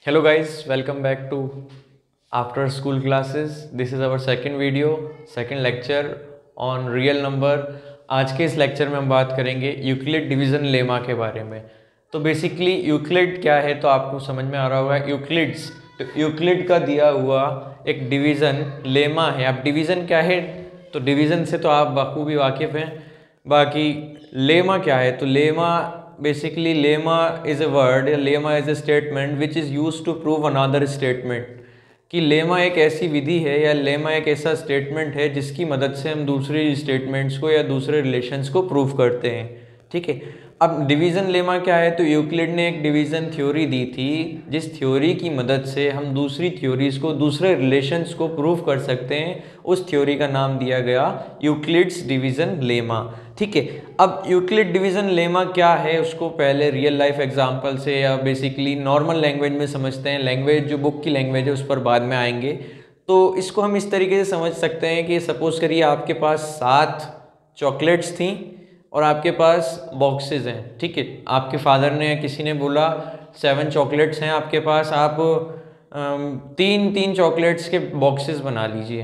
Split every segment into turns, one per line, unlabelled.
Hello guys, welcome back to after school classes. This is our second video, second lecture on real number. आज के इस lecture में हम बात करेंगे यूक्लिड डिवीज़न लेमा के बारे में। तो बेसिकली यूक्लिड क्या है तो आपको समझ में आ रहा होगा। यूक्लिड्स तो यूक्लिड का दिया हुआ एक डिवीज़न लेमा है। अब डिवीज़न क्या है तो डिवीज़न से तो आप बखूबी वाकिफ़ हैं। बाकी लेमा क्या है तो lemma basically lemma is a word या lemma is a statement which is used to prove another statement कि लेमा एक ऐसी विधि है या लेमा एक ऐसा स्टेटमेंट है जिसकी मदद से हम दूसरे स्टेटमेंट्स को या दूसरे रिलेशंस को प्रूव करते हैं। ठीक है, अब डिवीज़न लेमा क्या है तो यूक्लिड ने एक डिवीज़न थ्योरी दी थी जिस थ्योरी की मदद से हम दूसरी थ्योरीज को दूसरे रिलेशंस को प्रूव कर सकते हैं। उस थ्योरी का नाम दिया गया यूक्लिड्स डिवीज़न लेमा। ठीक है, अब यूक्लिड डिवीज़न लेमा क्या है उसको पहले रियल लाइफ एग्जांपल से या बेसिकली नॉर्मल लैंग्वेज में समझते हैं। लैंग्वेज जो बुक की लैंग्वेज है उस पर बाद में आएंगे। तो इसको हम इस तरीके से समझ सकते हैं कि सपोज़ करिए आपके पास 7 चॉकलेट्स थी और आपके पास बॉक्सेस हैं। ठीक है, आपके फादर ने किसी ने बोला 7 चॉकलेट्स हैं आपके पास, आप तीन चॉकलेट्स के बॉक्सेस बना लीजिए।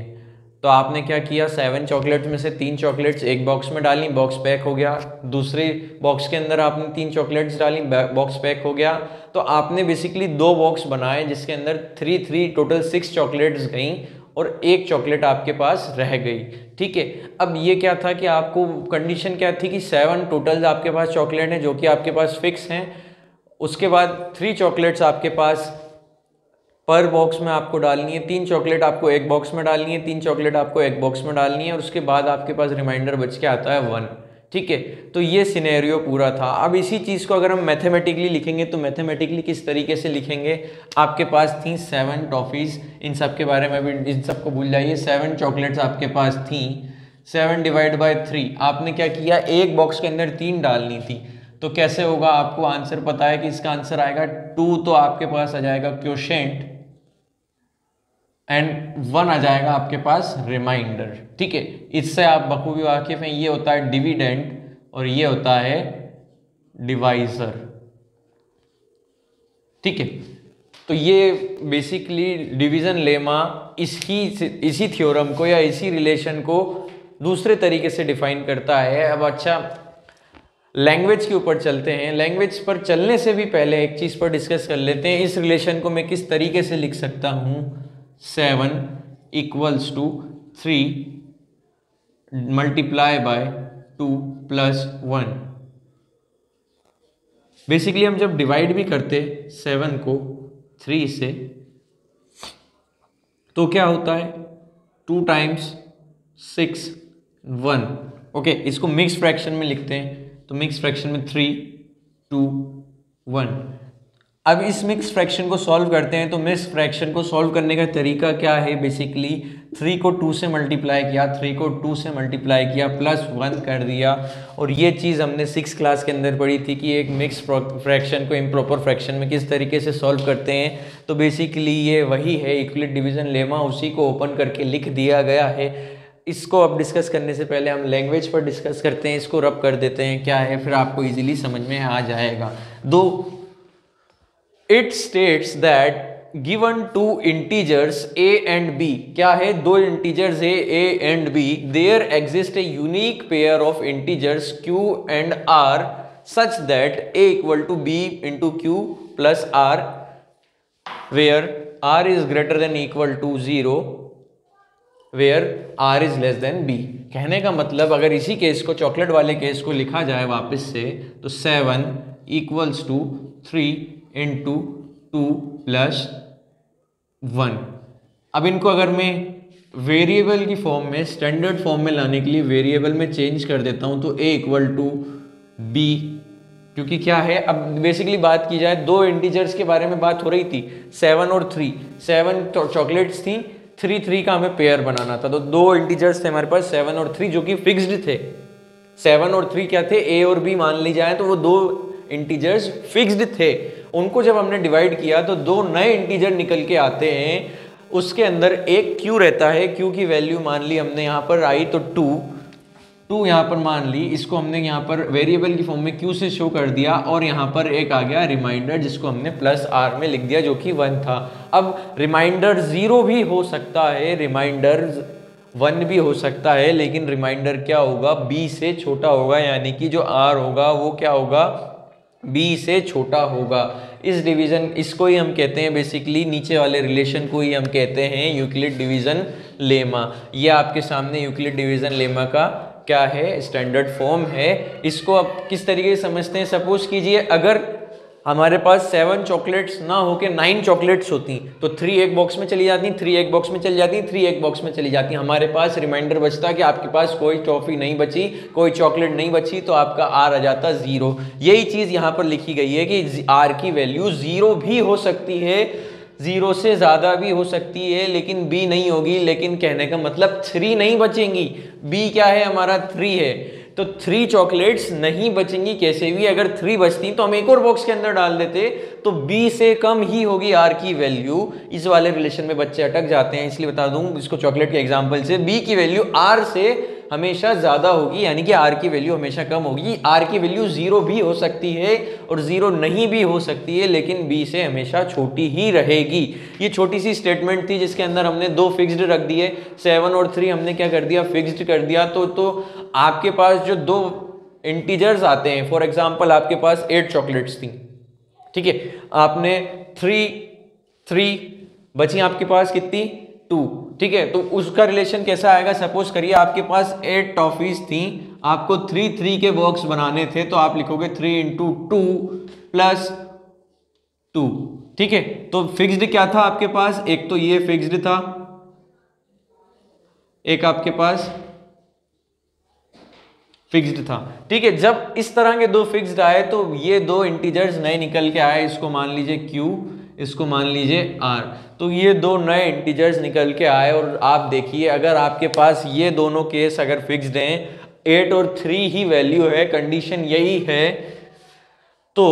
तो आपने क्या किया, 7 चॉकलेट्स में से 3 चॉकलेट्स एक बॉक्स में डाली, बॉक्स पैक हो गया। दूसरे बॉक्स के अंदर आपने 3 चॉकलेट्स डाली, बॉक्स पैक हो गया। तो आपने बेसिकली 2 बॉक्स बनाए जिसके अंदर 3 टोटल 6 चॉकलेट्स गई और एक चॉकलेट आपके पास रह गई। ठीक है, अब ये क्या था कि आपको कंडीशन क्या थी कि 7 टोटल आपके पास चॉकलेट हैं जो कि आपके पास फिक्स हैं। उसके बाद 3 चॉकलेट्स आपके पास पर बॉक्स में आपको डालनी है, 3 चॉकलेट आपको एक बॉक्स में डालनी है, 3 चॉकलेट आपको एक बॉक्स में डालनी है और उसके बाद आपके पास रिमाइंडर बच के आता है 1। ठीक है, तो ये सिनेरियो पूरा था। अब इसी चीज़ को अगर हम मैथमेटिकली लिखेंगे तो मैथमेटिकली किस तरीके से लिखेंगे, आपके पास थी 7 टॉफ़ीज़, इन सब के बारे में भी इन सबको भूल जाइए। 7 चॉकलेट्स आपके पास थी, 7 डिवाइड बाई 3 आपने क्या किया, एक बॉक्स के अंदर 3 डालनी थी। तो कैसे होगा, आपको आंसर पता है कि इसका आंसर आएगा 2। तो आपके पास आ जाएगा क्वोशिएंट एंड 1 आ जाएगा आपके पास रिमाइंडर। ठीक है, इससे आप बखूबी वाकिफ हैं। ये होता है डिविडेंड और ये होता है डिवाइजर। ठीक है, तो ये बेसिकली डिवीजन लेमा इसी थ्योरम को या इसी रिलेशन को दूसरे तरीके से डिफाइन करता है। अब अच्छा, लैंग्वेज के ऊपर चलते हैं। लैंग्वेज पर चलने से भी पहले एक चीज़ पर डिस्कस कर लेते हैं, इस रिलेशन को मैं किस तरीके से लिख सकता हूँ। 7 equals to 3 multiply by 2 plus 1। Basically हम जब डिवाइड भी करते 7 को 3 से तो क्या होता है, 2 टाइम्स 6 1। ओके, इसको मिक्स फ्रैक्शन में लिखते हैं तो मिक्स फ्रैक्शन में 3 2 1। अब इस मिक्स फ्रैक्शन को सॉल्व करते हैं तो मिक्स फ्रैक्शन को सॉल्व करने का तरीका क्या है, बेसिकली 3 को 2 से मल्टीप्लाई किया, 3 को 2 से मल्टीप्लाई किया, प्लस 1 कर दिया। और ये चीज़ हमने 6 क्लास के अंदर पढ़ी थी कि एक मिक्स फ्रैक्शन को इम्प्रॉपर फ्रैक्शन में किस तरीके से सॉल्व करते हैं। तो बेसिकली ये वही है यूक्लिड डिवीज़न लेमा, उसी को ओपन करके लिख दिया गया है। इसको अब डिस्कस करने से पहले हम लैंग्वेज पर डिस्कस करते हैं। इसको रब कर देते हैं क्या है, फिर आपको इजीली समझ में आ जाएगा। It states that given 2 integers a and b, क्या है, 2 integers a and b, there exists a unique pair of integers q and r such that a equal to b into q plus r where r is greater than equal to 0 where r is less than b। कहने का मतलब अगर इसी case को, chocolate वाले case को लिखा जाए वापस से तो 7 इक्वल्स टू 3 इंटू 2 प्लस 1। अब इनको अगर मैं वेरिएबल की फॉर्म में, स्टैंडर्ड फॉर्म में लाने के लिए वेरिएबल में चेंज कर देता हूं तो a इक्वल टू b, क्योंकि क्या है, अब बेसिकली बात की जाए 2 इंटीजर्स के बारे में बात हो रही थी, 7 और 3। 7 चॉकलेट्स थी, 3 का हमें पेयर बनाना था। तो 2 इंटीजर्स थे हमारे पास 7 और 3 जो कि फिक्स्ड थे। 7 और 3 क्या थे, a और b मान ली जाए तो वो 2 इंटीजर्स फिक्स्ड थे। उनको जब हमने डिवाइड किया तो 2 नए इंटीजर निकल के आते हैं। उसके अंदर एक q रहता है, q की वैल्यू मान ली हमने यहाँ पर आई तो 2, 2 यहाँ पर मान ली, इसको हमने यहाँ पर वेरिएबल की फॉर्म में q से शो कर दिया और यहाँ पर एक आ गया रिमाइंडर जिसको हमने प्लस r में लिख दिया जो कि 1 था। अब रिमाइंडर 0 भी हो सकता है, रिमाइंडर 1 भी हो सकता है, लेकिन रिमाइंडर क्या होगा, b से छोटा होगा, यानी कि जो r होगा वो क्या होगा, b से छोटा होगा। इस डिवीजन, इसको ही हम कहते हैं बेसिकली, नीचे वाले रिलेशन को ही हम कहते हैं यूक्लिड डिवीजन लेमा। ये आपके सामने यूक्लिड डिवीजन लेमा का क्या है, स्टैंडर्ड फॉर्म है। इसको अब किस तरीके से समझते हैं, सपोज कीजिए अगर हमारे पास 7 चॉकलेट्स ना होके 9 चॉकलेट्स होती तो 3 एक बॉक्स में चली जाती, 3 एक बॉक्स में चली जाती, 3 एक बॉक्स में चली जाती, हमारे पास रिमाइंडर बचता कि आपके पास कोई टॉफी नहीं बची, कोई चॉकलेट नहीं बची, तो आपका आर आ जाता 0। यही चीज यहाँ पर लिखी गई है कि आर की वैल्यू 0 भी हो सकती है, 0 से ज़्यादा भी हो सकती है, लेकिन b नहीं होगी। लेकिन कहने का मतलब 3 नहीं बचेंगी, b क्या है हमारा 3 है, तो 3 चॉकलेट्स नहीं बचेंगी कैसे भी। अगर 3 बचती तो हम एक और बॉक्स के अंदर डाल देते, तो b से कम ही होगी r की वैल्यू। इस वाले रिलेशन में बच्चे अटक जाते हैं, इसलिए बता दूं इसको चॉकलेट के एग्जांपल से, b की वैल्यू r से हमेशा ज्यादा होगी, यानी कि r की वैल्यू हमेशा कम होगी। r की वैल्यू 0 भी हो सकती है और 0 नहीं भी हो सकती है, लेकिन b से हमेशा छोटी ही रहेगी। ये छोटी सी स्टेटमेंट थी जिसके अंदर हमने 2 फिक्स्ड रख दिए, 7 और 3 हमने क्या कर दिया, फिक्स्ड कर दिया। तो आपके पास जो 2 इंटीजर्स आते हैं, फॉर एग्जाम्पल आपके पास 8 चॉकलेट्स थी, ठीक है, आपने 3 बची आपके पास कितनी, 2, ठीक है, तो उसका रिलेशन कैसा आएगा, सपोज करिए आपके पास 8 टॉफीज थी, आपको 3 के बॉक्स बनाने थे, तो आप लिखोगे 3 × 2 + 2, ठीक है। तो फिक्स्ड क्या था आपके पास, एक तो ये फिक्स्ड था, एक आपके पास फिक्स्ड था, ठीक है। जब इस तरह के 2 फिक्स्ड आए तो ये 2 इंटीजर्स नए निकल के आए, इसको मान लीजिए q, इसको मान लीजिए r, तो ये 2 नए इंटीजर्स निकल के आए। और आप देखिए अगर आपके पास ये दोनों केस अगर फिक्स्ड हैं, 8 और 3 ही वैल्यू है, कंडीशन यही है, तो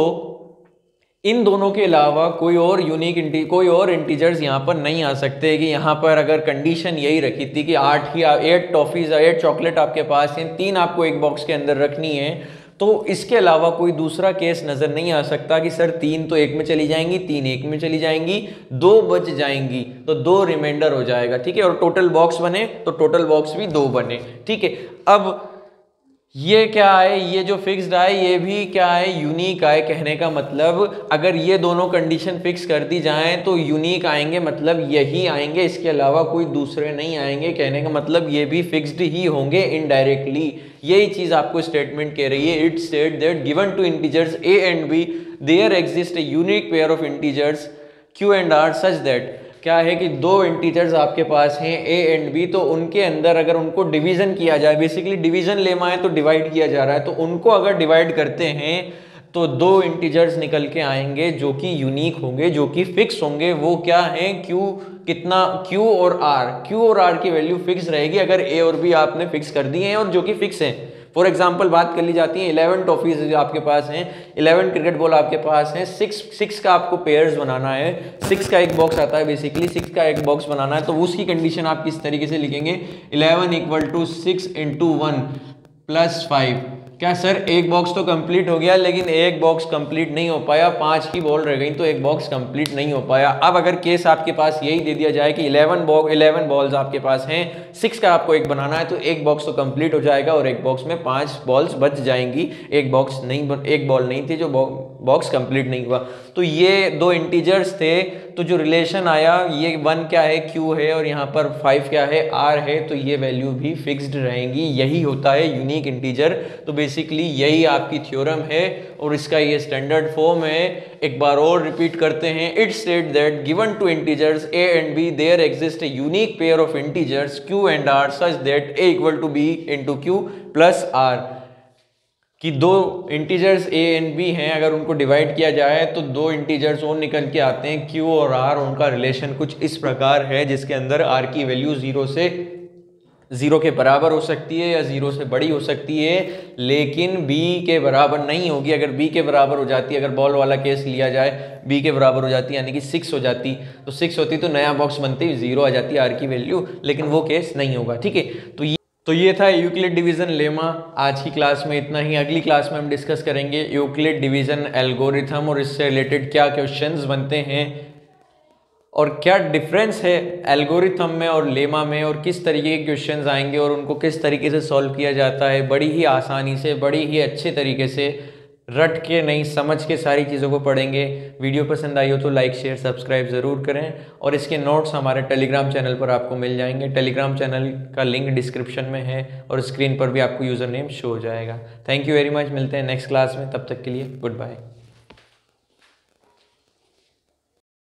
इन दोनों के अलावा कोई और इंटीजर्स यहाँ पर नहीं आ सकते। कि यहाँ पर अगर कंडीशन यही रखी थी कि 8 टॉफीज 8 चॉकलेट आपके पास हैं, 3 आपको एक बॉक्स के अंदर रखनी है, तो इसके अलावा कोई दूसरा केस नजर नहीं आ सकता कि सर 3 तो एक में चली जाएंगी, 3 एक में चली जाएंगी, 2 बच जाएंगी, तो 2 रिमाइंडर हो जाएगा, ठीक है। और टोटल बॉक्स बने तो टोटल बॉक्स भी 2 बने, ठीक है। अब ये क्या है, ये जो फिक्स्ड आए ये भी क्या है, यूनिक आए। कहने का मतलब अगर ये दोनों कंडीशन फिक्स कर दी जाएं तो यूनिक आएंगे, मतलब यही आएंगे, इसके अलावा कोई दूसरे नहीं आएंगे। कहने का मतलब ये भी फिक्स्ड ही होंगे इनडायरेक्टली। यही चीज आपको स्टेटमेंट कह रही है, it said that given two integers a and b there exist a unique pair of integers q and r such that, क्या है कि 2 इंटीजर्स आपके पास हैं a and b, तो उनके अंदर अगर उनको डिवीजन किया जाए, बेसिकली डिवीजन लेमा है तो डिवाइड किया जा रहा है, तो उनको अगर डिवाइड करते हैं तो 2 इंटीजर्स निकल के आएंगे जो कि यूनिक होंगे, जो कि फिक्स होंगे। वो क्या है, q कितना, q और r की वैल्यू फिक्स रहेगी अगर a और b आपने फिक्स कर दिए हैं और जो कि फिक्स है। फॉर एग्जाम्पल बात कर ली जाती है, 11 टॉफीज आपके पास हैं, 11 क्रिकेट बॉल आपके पास हैं, 6 का आपको पेयर्स बनाना है, 6 का एक बॉक्स आता है, बेसिकली 6 का एक बॉक्स बनाना है, तो उसकी कंडीशन आप किस तरीके से लिखेंगे, 11 = 6 × 1 + 5। क्या सर एक बॉक्स तो कंप्लीट हो गया, लेकिन एक बॉक्स कंप्लीट नहीं हो पाया, 5 की बॉल रह गई तो एक बॉक्स कंप्लीट नहीं हो पाया। अब अगर केस आपके पास यही दे दिया जाए कि 11 बॉल्स आपके पास हैं, 6 का आपको एक बनाना है, तो एक बॉक्स तो कंप्लीट हो जाएगा और एक बॉक्स में 5 बॉल्स बच जाएंगी। एक बॉल नहीं थी जो बॉक्स कंप्लीट नहीं हुआ। तो ये 2 इंटीजर्स थे, तो जो रिलेशन आया, ये 1 क्या है, q है, और यहाँ पर 5 क्या है, r है, तो ये वैल्यू भी फिक्स्ड रहेंगी। यही होता है यूनिक इंटीजर। तो बेसिकली यही आपकी थ्योरम है और इसका ये स्टैंडर्ड फॉर्म है। एक बार और रिपीट करते हैं, it state that given two integers a and b there exist a unique pair of integers q and r such that a = b × q + r, कि 2 इंटीजर्स a and b हैं, अगर उनको divide किया जाए तो 2 integers और निकल के आते हैं, q और r। उनका रिलेशन कुछ इस प्रकार है, जिसके अंदर r की वैल्यू 0 के बराबर हो सकती है या 0 से बड़ी हो सकती है, लेकिन b के बराबर नहीं होगी। अगर b के बराबर हो जाती, अगर बॉल वाला केस लिया जाए, b के बराबर हो जाती यानी कि 6 हो जाती, तो 6 होती तो नया बॉक्स बनते ही 0 आ जाती r की वैल्यू, लेकिन वो केस नहीं होगा, ठीक है। तो ये था यूक्लिड डिवीजन लेमा। आज की क्लास में इतना ही। अगली क्लास में हम डिस्कस करेंगे यूक्लिड डिवीजन एल्गोरिथम और इससे रिलेटेड क्या क्वेश्चंस बनते हैं और क्या डिफरेंस है एल्गोरिथम में और लेमा में, और किस तरीके के क्वेश्चंस आएंगे और उनको किस तरीके से सॉल्व किया जाता है। बड़ी ही आसानी से, बड़ी ही अच्छे तरीके से, रट के नहीं, समझ के सारी चीज़ों को पढ़ेंगे। वीडियो पसंद आई हो तो लाइक शेयर सब्सक्राइब ज़रूर करें, और इसके नोट्स हमारे टेलीग्राम चैनल पर आपको मिल जाएंगे। टेलीग्राम चैनल का लिंक डिस्क्रिप्शन में है और स्क्रीन पर भी आपको यूज़र नेम शो हो जाएगा। Thank you very much. मिलते हैं नेक्स्ट क्लास में, तब तक के लिए गुड बाय।